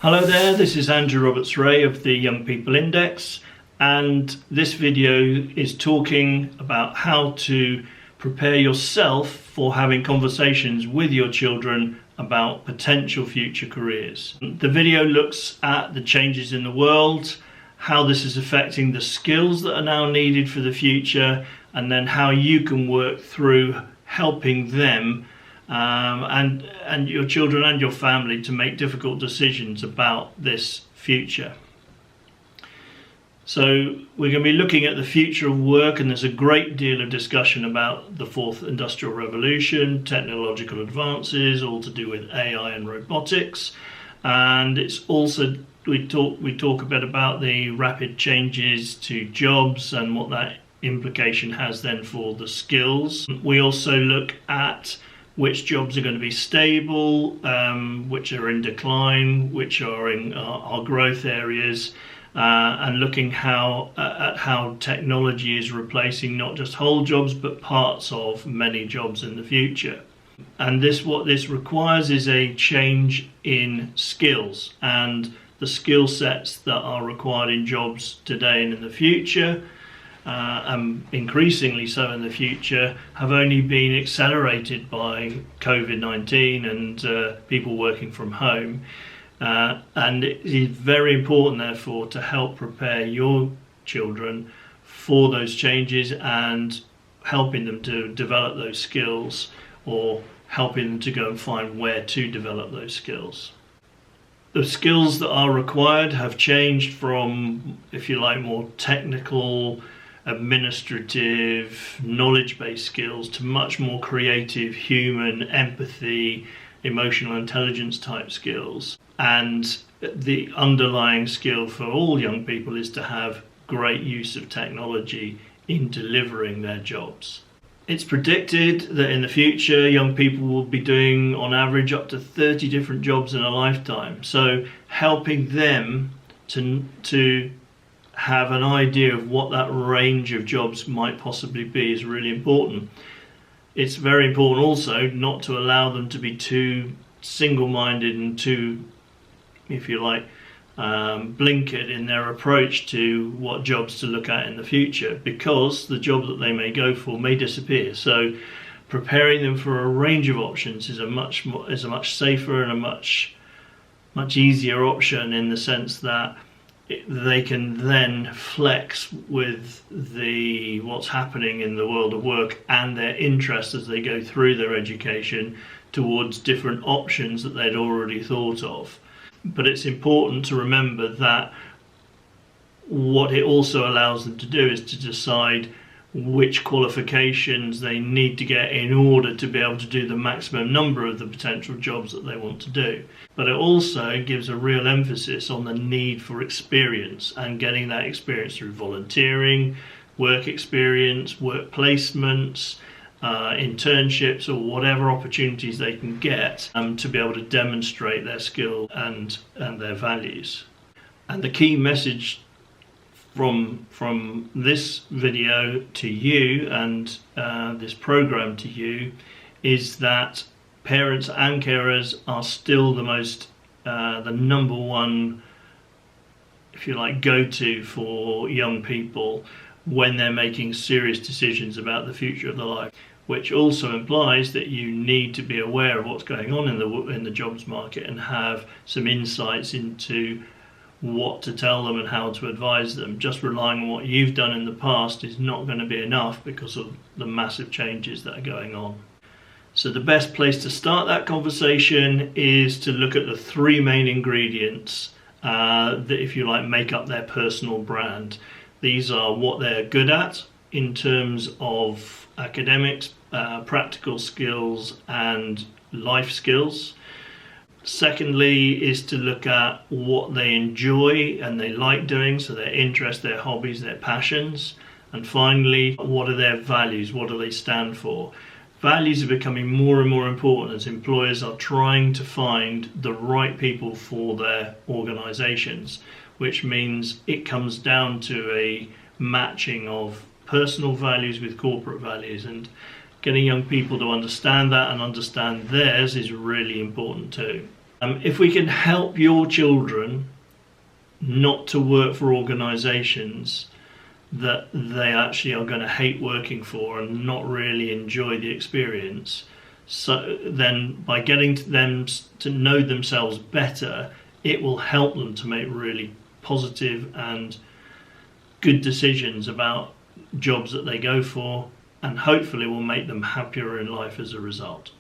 Hello there, this is Andrew Roberts-Wray of the Young People Index, and this video is talking about how to prepare yourself for having conversations with your children about potential future careers. The video looks at the changes in the world, how this is affecting the skills that are now needed for the future, and then how you can work through helping them and your children and your family to make difficult decisions about this future. So we're going to be looking at the future of work, and there's a great deal of discussion about the fourth industrial revolution, technological advances, all to do with AI and robotics, and it's also we talk a bit about the rapid changes to jobs and what that implication has then for the skills. We also look at which jobs are going to be stable, which are in decline, which are in our growth areas, and looking at how technology is replacing not just whole jobs but parts of many jobs in the future. And what this requires is a change in skills, and the skill sets that are required in jobs today and in the future, and increasingly so in the future, have only been accelerated by COVID-19 and people working from home. And it is very important, therefore, to help prepare your children for those changes and helping them to develop those skills, or helping them to go and find where to develop those skills. The skills that are required have changed from, if you like, more technical, administrative, knowledge-based skills to much more creative, human, empathy, emotional intelligence type skills. And the underlying skill for all young people is to have great use of technology in delivering their jobs. It's predicted that in the future young people will be doing on average up to 30 different jobs in a lifetime. So helping them to have an idea of what that range of jobs might possibly be is really important. It's very important also not to allow them to be too single-minded and too, if you like, blinkered in their approach to what jobs to look at in the future, because the job that they may go for may disappear. So preparing them for a range of options is a much safer and a much easier option, in the sense that they can then flex with what's happening in the world of work and their interests as they go through their education towards different options that they'd already thought of. But it's important to remember that what it also allows them to do is to decide which qualifications they need to get in order to be able to do the maximum number of the potential jobs that they want to do. But it also gives a real emphasis on the need for experience, and getting that experience through volunteering, work experience, work placements, internships, or whatever opportunities they can get to be able to demonstrate their skill and their values. And the key message from this video to you and this program to you is that parents and carers are still the number one, if you like, go-to for young people when they're making serious decisions about the future of their life, which also implies that you need to be aware of what's going on in the jobs market and have some insights into what to tell them and how to advise them. Just relying on what you've done in the past is not going to be enough because of the massive changes that are going on. So the best place to start that conversation is to look at the three main ingredients that, if you like, make up their personal brand. These are what they're good at in terms of academics, practical skills and life skills. Secondly is to look at what they enjoy and they like doing, so their interests, their hobbies, their passions. And finally, what are their values? What do they stand for? Values are becoming more and more important as employers are trying to find the right people for their organisations, which means it comes down to a matching of personal values with corporate values, and getting young people to understand that and understand theirs is really important too. If we can help your children not to work for organisations that they actually are going to hate working for and not really enjoy the experience, so then by getting them to know themselves better, it will help them to make really positive and good decisions about jobs that they go for, and hopefully will make them happier in life as a result.